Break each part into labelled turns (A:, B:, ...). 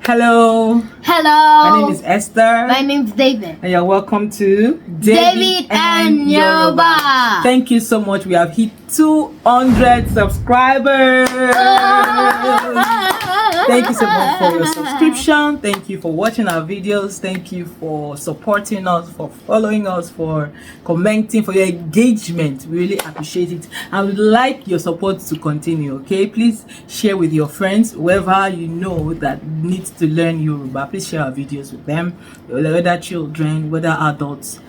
A: Hello.
B: Hello.
A: My name is Esther.
B: My name is David.
A: And you're welcome to
B: David and Yoruba.
A: Thank you so much. We have hit 200 subscribers. Thank you so much for your subscription. Thank you for watching our videos. Thank you for supporting us, for following us, for commenting, for your engagement. We really appreciate it. I would like your support to continue, okay? Please share with your friends, whoever you know that needs to learn Yoruba. Please share our videos with them, whether children, whether adults.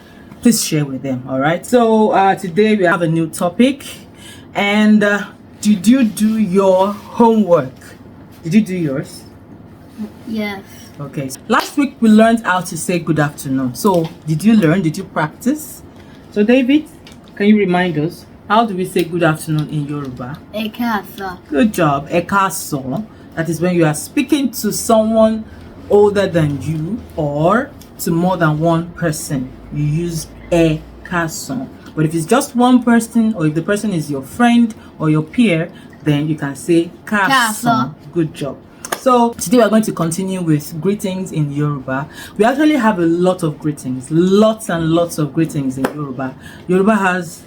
A: Please share with them, all right? So today we have a new topic. And did you do your homework? Did you do yours?
B: Yes.
A: Okay. Last week we learned how to say good afternoon. So did you learn? Did you practice? So David, can you remind us, how do we say good afternoon in Yoruba?
B: Ekasa.
A: Good job. Ekaso. That is when you are speaking to someone older than you or to more than one person. You use ekaso. But if it's just one person, or if the person is your friend or your peer, then you can say kaso. Good job. So today we are going to continue with greetings in Yoruba. We actually have a lot of greetings, lots and lots of greetings in Yoruba. Yoruba has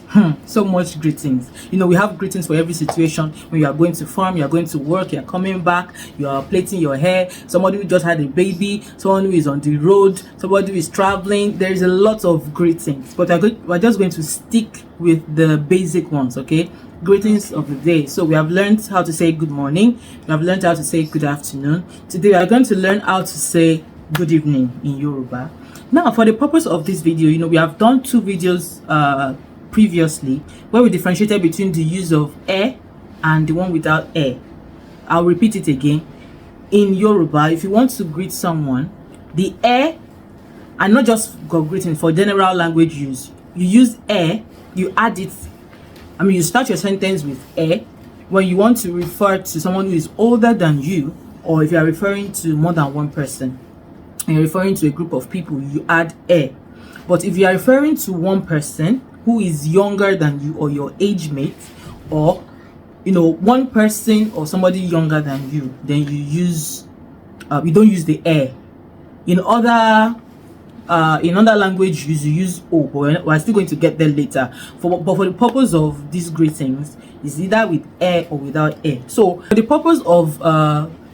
A: so much greetings. You know, we have greetings for every situation. When you are going to farm, you are going to work, you are coming back, you are plaiting your hair, somebody who just had a baby, someone who is on the road, somebody who is traveling. There is a lot of greetings, but we're just going to stick with the basic ones, okay? Greetings of the day. So we have learned how to say good morning, we have learned how to say good afternoon. Today we are going to learn how to say good evening in Yoruba. Now, for the purpose of this video, you know, we have done two videos previously where we differentiated between the use of and the one without I'll repeat it again. In Yoruba, if you want to greet someone, the and not just for greeting, for general language use, you use you add it. I mean, you start your sentence with when you want to refer to someone who is older than you, or if you are referring to more than one person and you're referring to a group of people, you add But if you are referring to one person who is younger than you or your age mate, or you know, one person or somebody younger than you, then you use you don't use the in other language you use O, but we're still going to get there later. But for the purpose of these greetings, it's either with or without So for the purpose of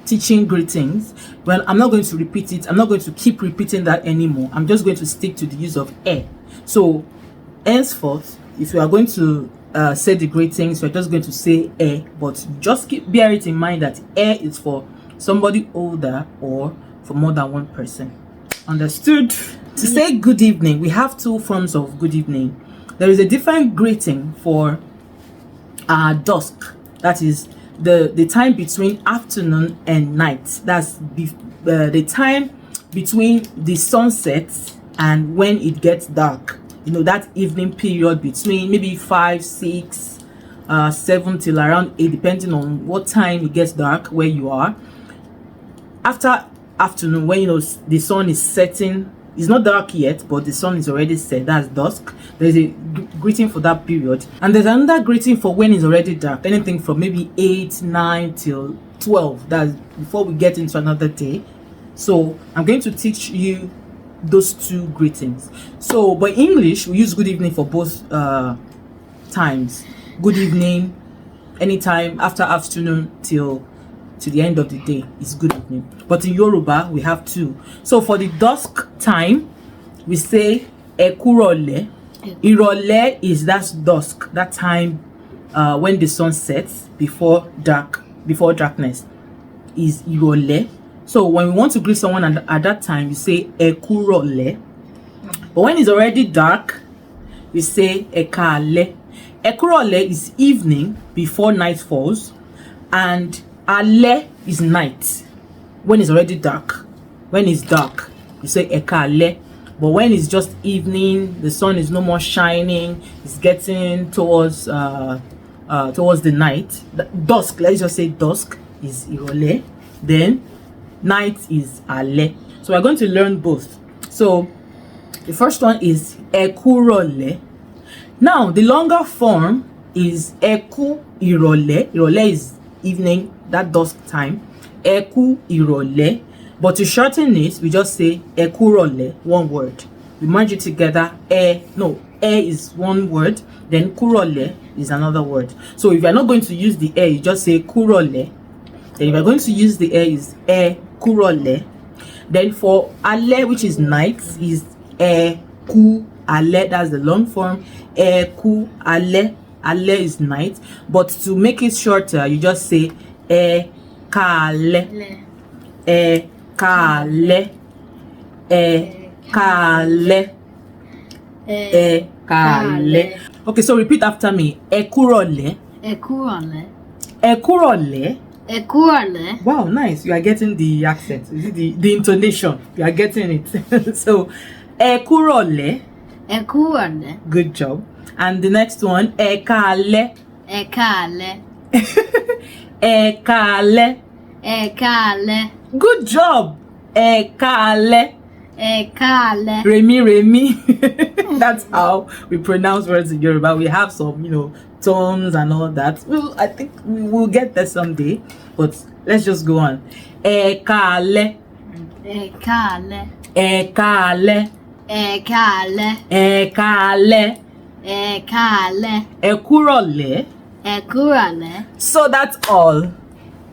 A: teaching greetings, well, I'm not going to repeat it. I'm not going to keep repeating that anymore. I'm just going to stick to the use of So henceforth, if you are going to say the greetings, we're just going to say but just bear it in mind that is for somebody older or for more than one person. Understood? To say good evening, we have two forms of good evening. There is a different greeting for dusk. That is the time between afternoon and night. That's the time between the sunset and when it gets dark. You know, that evening period between maybe 5, 6, 7 till around 8, depending on what time it gets dark where you are. After afternoon, when you know the sun is setting, it's not dark yet, but the sun is already set, that's dusk. There's a greeting for that period, and there's another greeting for when it's already dark, anything from maybe 8, 9 till 12. That's before we get into another day. So I'm going to teach you those two greetings. So by English, we use good evening for both times. Good evening anytime after afternoon till to the end of the day is good evening. But in Yoruba we have two. So for the dusk time, we say ekurole. Irole is that's dusk, that time when the sun sets before darkness is irole. So when we want to greet someone at that time, we say ekurole. But when it's already dark, we say ekale. Ekurole is evening before night falls, and ale is night when it's already dark. When it's dark, you say ekale. But when it's just evening, the sun is no more shining, it's getting towards the night. Dusk, let's just say dusk is irole, then night is ale. So we're going to learn both. So the first one is ekurole. Now the longer form is eku irole. Irole is evening, that dusk time. Eku irole. But to shorten it, we just say ekurole, one word. We merge it together. E is one word, then kurole is another word. So if you're not going to use the e, you just say kurole. Then if you're going to use the e, is kurole. Then for ale, which is night, is ku ale. That's the long form. Ku ale. Ale is night. But to make it shorter, you just say kale. Kale. Kale. Kale. Okay, so repeat after me. Ekurole.
B: Ekurole.
A: Ekurole.
B: Ekurole.
A: Wow, nice. You are getting the accent. The intonation. You are getting it. So, ekurole.
B: Ekurole.
A: Good job. And the next one, ekale.
B: Ekale.
A: Ekale.
B: Ekale.
A: Good job. Ekale.
B: Ekale.
A: Remi. That's how we pronounce words in Yoruba. We have some, tones and all that. Well, I think we will get there someday. But let's just go on. Ekale.
B: Ekale.
A: Ekale.
B: Ekale.
A: Ekale.
B: Ekale.
A: Ekurole.
B: Ekurole.
A: So that's all.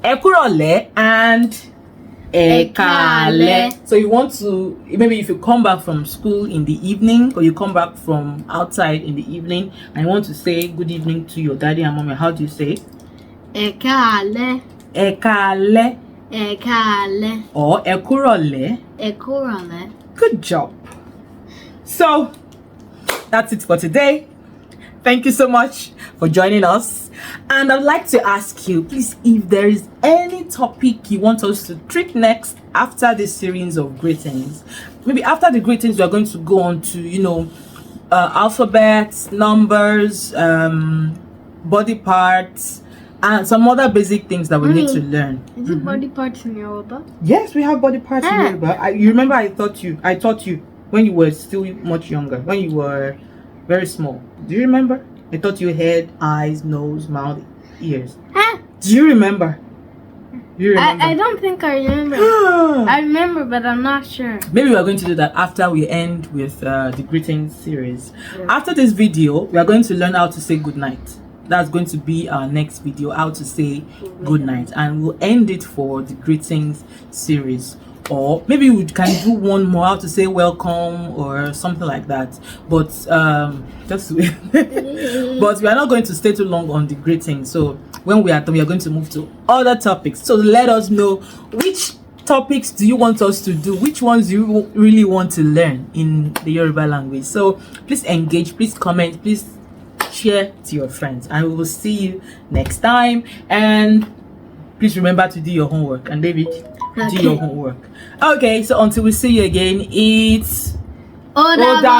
A: Ekurole and Ekale. So you want to, maybe if you come back from school in the evening, or you come back from outside in the evening and you want to say good evening to your daddy and mommy, how do you say?
B: Ekale.
A: Ekale.
B: Ekale.
A: Or Ekurole.
B: Ekurole.
A: Good job. So that's it for today. Thank you so much for joining us. And I'd like to ask you, please, if there is any topic you want us to treat next after this series of greetings. Maybe after the greetings, we are going to go on to, alphabets, numbers, body parts, and some other basic things that we need to learn.
B: Is it body parts in Yoruba?
A: Yes, we have body parts in Yoruba. You remember I taught you when you were still much younger, when you were very small. Do you remember? I taught you head, eyes, nose, mouth, ears. Do you remember?
B: I don't think I remember. I remember, but I'm not sure.
A: Maybe we are going to do that after we end with the greetings series. Yeah. After this video, we are going to learn how to say good night. That's going to be our next video, how to say good night. And we'll end it for the greetings series. Or maybe we can do one more, how to say welcome or something like that. But just but we are not going to stay too long on the greetings. So when we are done, we are going to move to other topics. So let us know, which topics do you want us to do? Which ones do you really want to learn in the Yoruba language? So please engage, please comment, please share to your friends, and we will see you next time. And please remember to do your homework. And David, do your homework. Okay, so until we see you again, it's
B: Odabo.